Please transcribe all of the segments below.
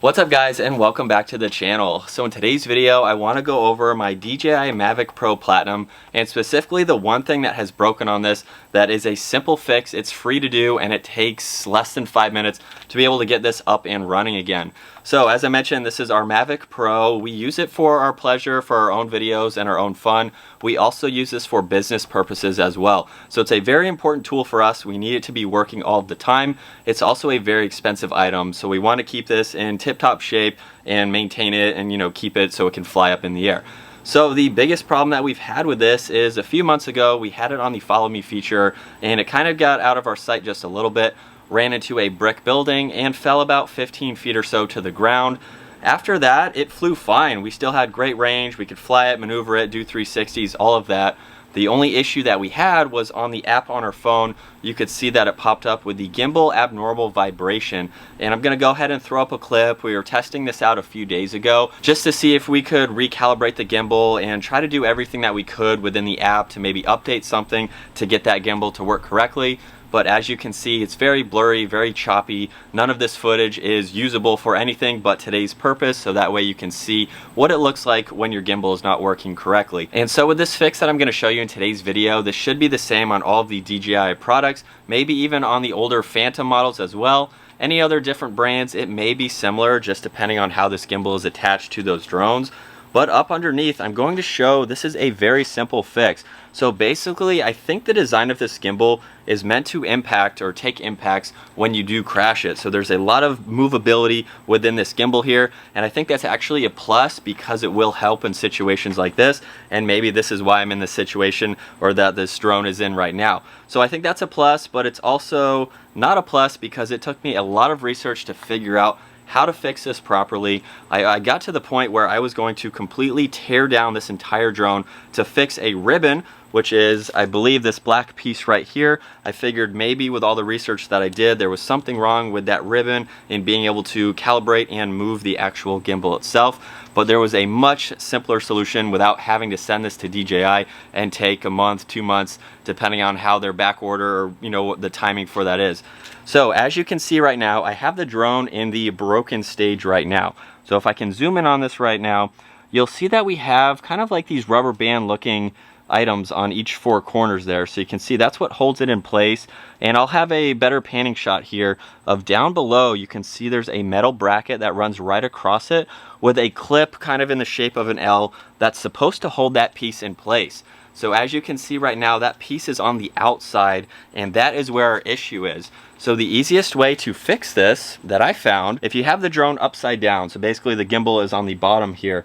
What's up guys, and welcome back to the channel. So in today's video I want to go over my DJI Mavic Pro Platinum, and specifically the one thing that has broken on this that is a simple fix. It's free to do and it takes less than 5 minutes to be able to get this up and running again. So as I mentioned, this is our Mavic Pro. We use it for our pleasure, for our own videos and our own fun. We also use this for business purposes as well. So it's a very important tool for us. We need it to be working all the time. It's also a very expensive item, so we want to keep this in tip-top shape and maintain it and keep it so it can fly up in the air. So the biggest problem that we've had with this is a few months ago we had it on the follow me feature and it kind of got out of our sight just a little bit, ran into a brick building and fell about 15 feet or so to the ground. After that it flew fine. We still had great range, we could fly it, maneuver it, do 360s, all of that. The only issue that we had was on the app on our phone. You could see that it popped up with the gimbal abnormal vibration. And I'm gonna go ahead and throw up a clip. We were testing this out a few days ago just to see if we could recalibrate the gimbal and try to do everything that we could within the app to maybe update something to get that gimbal to work correctly. But as you can see, it's very blurry, very choppy. None of this footage is usable for anything but today's purpose, so that way you can see what it looks like when your gimbal is not working correctly. And so with this fix that I'm going to show you in today's video, this should be the same on all of the DJI products, maybe even on the older Phantom models as well. Any other different brands, it may be similar, just depending on how this gimbal is attached to those drones. But up underneath, I'm going to show this is a very simple fix. So basically, I think the design of this gimbal is meant to impact or take impacts when you do crash it. So there's a lot of movability within this gimbal here, and I think that's actually a plus because it will help in situations like this, and maybe this is why I'm in this situation or that this drone is in right now. So I think that's a plus, but it's also not a plus because it took me a lot of research to figure out how to fix this properly. I got to the point where I was going to completely tear down this entire drone to fix a ribbon, which is, I believe, this black piece right here. I figured maybe with all the research that I did, there was something wrong with that ribbon in being able to calibrate and move the actual gimbal itself. But there was a much simpler solution without having to send this to DJI and take a month, 2 months, depending on how their back order or what the timing for that is. So as you can see right now, I have the drone in the broken stage right now. So if I can zoom in on this right now, you'll see that we have kind of like these rubber band looking items on each 4 corners there. So you can see that's what holds it in place. And I'll have a better panning shot here of down below. You can see there's a metal bracket that runs right across it with a clip kind of in the shape of an L that's supposed to hold that piece in place. So as you can see right now, that piece is on the outside, and that is where our issue is. So the easiest way to fix this that I found, if you have the drone upside down, so basically the gimbal is on the bottom here,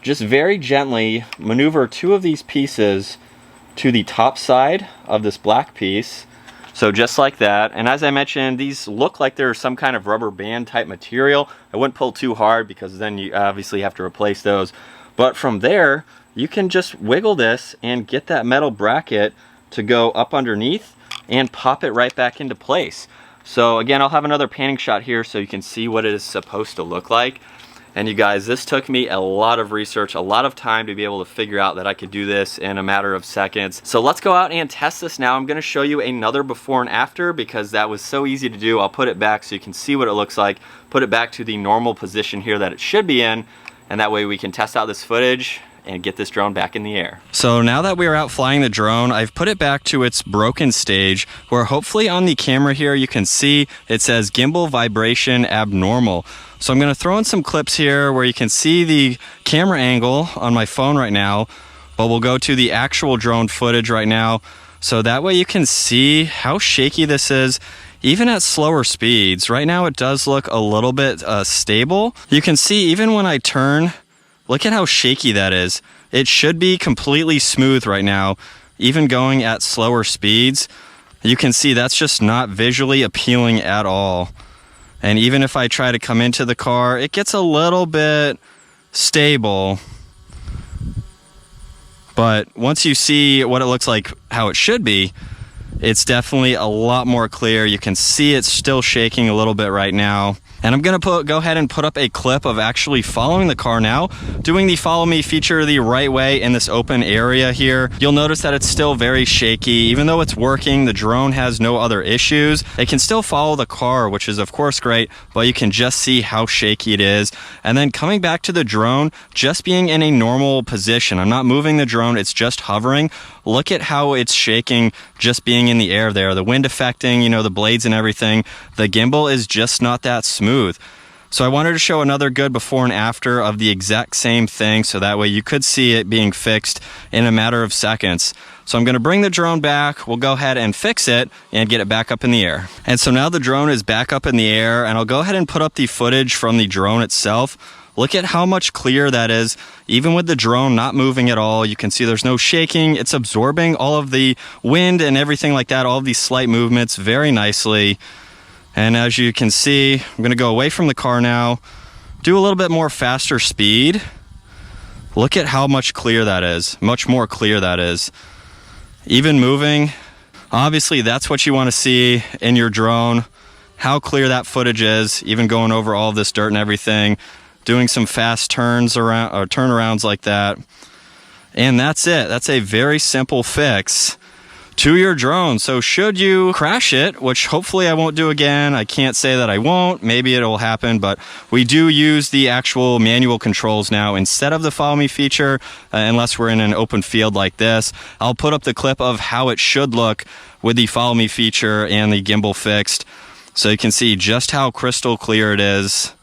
just very gently maneuver 2 of these pieces to the top side of this black piece. So just like that. And as I mentioned, these look like they're some kind of rubber band type material. I wouldn't pull too hard because then you obviously have to replace those. But from there, you can just wiggle this and get that metal bracket to go up underneath and pop it right back into place. So again, I'll have another panning shot here so you can see what it is supposed to look like. And you guys, this took me a lot of research, a lot of time to be able to figure out that I could do this in a matter of seconds. So let's go out and test this now. I'm gonna show you another before and after because that was so easy to do. I'll put it back so you can see what it looks like, put it back to the normal position here that it should be in, and that way we can test out this footage and get this drone back in the air. So now that we are out flying the drone, I've put it back to its broken stage where hopefully on the camera here you can see it says gimbal vibration abnormal. So I'm gonna throw in some clips here where you can see the camera angle on my phone right now, but we'll go to the actual drone footage right now. So that way you can see how shaky this is. Even at slower speeds, right now it does look a little bit stable. You can see even when I turn, look at how shaky that is. It should be completely smooth right now, even going at slower speeds. You can see that's just not visually appealing at all. And even if I try to come into the car, it gets a little bit stable. But once you see what it looks like, how it should be, it's definitely a lot more clear. You can see it's still shaking a little bit right now. And I'm gonna go ahead and put up a clip of actually following the car now, doing the follow me feature the right way in this open area here. You'll notice that it's still very shaky. Even though it's working, the drone has no other issues. It can still follow the car, which is of course great, but you can just see how shaky it is. And then coming back to the drone, just being in a normal position. I'm not moving the drone, it's just hovering. Look at how it's shaking just being in the air there. The wind affecting, you know, the blades and everything. The gimbal is just not that smooth. So I wanted to show another good before and after of the exact same thing, so that way you could see it being fixed in a matter of seconds. So I'm going to bring the drone back, we'll go ahead and fix it and get it back up in the air. And so now the drone is back up in the air, and I'll go ahead and put up the footage from the drone itself. Look at how much clearer that is. Even with the drone not moving at all, you can see there's no shaking. It's absorbing all of the wind and everything like that, all of these slight movements very nicely. And as you can see, I'm gonna go away from the car now, do a little bit more faster speed. Look at how much clear that is, much more clear that is. Even moving, obviously that's what you wanna see in your drone, how clear that footage is, even going over all of this dirt and everything, doing some fast turns around or turnarounds like that. And that's it, that's a very simple fix to your drone. So should you crash it, which hopefully I won't do again, I can't say that I won't, maybe it'll happen, but we do use the actual manual controls now instead of the follow me feature, unless we're in an open field like this. I'll put up the clip of how it should look with the follow me feature and the gimbal fixed, so you can see just how crystal clear it is.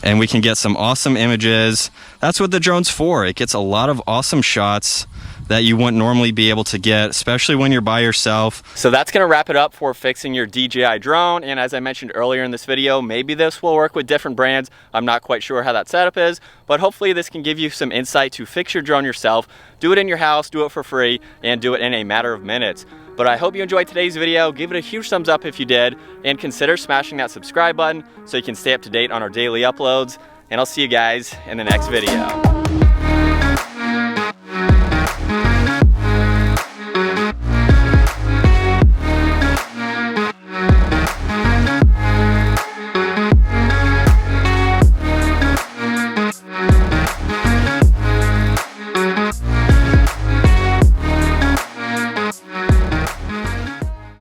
And we can get some awesome images. That's what the drone's for. It gets a lot of awesome shots that you wouldn't normally be able to get, especially when you're by yourself. So that's gonna wrap it up for fixing your DJI drone. And as I mentioned earlier in this video, maybe this will work with different brands. I'm not quite sure how that setup is, but hopefully this can give you some insight to fix your drone yourself. Do it in your house, do it for free, and do it in a matter of minutes. But I hope you enjoyed today's video. Give it a huge thumbs up if you did, and consider smashing that subscribe button so you can stay up to date on our daily uploads. And I'll see you guys in the next video.